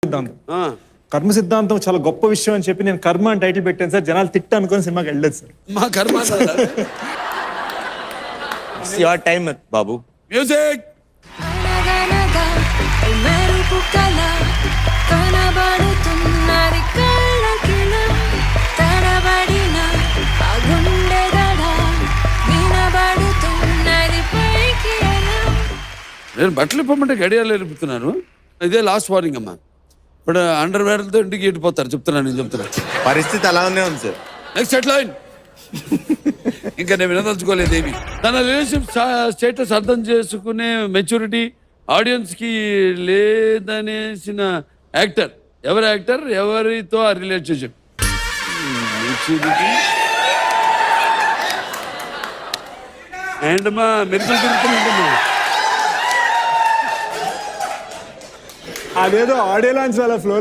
సిద్ధాంతం కర్మ సిద్ధాంతం చాలా గొప్ప విషయం అని చెప్పి నేను కర్మ అని టైటిల్ పెట్టాను సార్. జనాలు తిట్ట అనుకుని సినిమాకి వెళ్ళలేదు సార్. మా కర్మ యువర్ టైమ్ బాబు. మ్యూజిక్. నేను బట్టలు ఇప్పమంటే గడియాలు ఎలుపుతున్నాను. ఇదే లాస్ట్ వార్నింగ్ అమ్మా. ఇప్పుడు అండర్ వేర్లతో ఇంటికి ఎట్టిపోతారు చెప్తున్నాను. నేను చెప్తున్నాను పరిస్థితి అలానే ఉంది సార్. Next headline. ఇంకా నేను వినదలుచుకోలేదు ఏమి. తన రిలేషన్షిప్ స్టేటస్ అర్థం చేసుకునే మెచ్యూరిటీ ఆడియన్స్ కి లేదనేసిన యాక్టర్. ఎవరి యాక్టర్, ఎవరితో ఆ రిలేషన్షిప్ మెచ్యూరిటీ అండ్ మా మెరుపులు తిరుగుతున్నా. అదేదో ఆడియో లాంచ్ వాళ్ళ ఫ్లో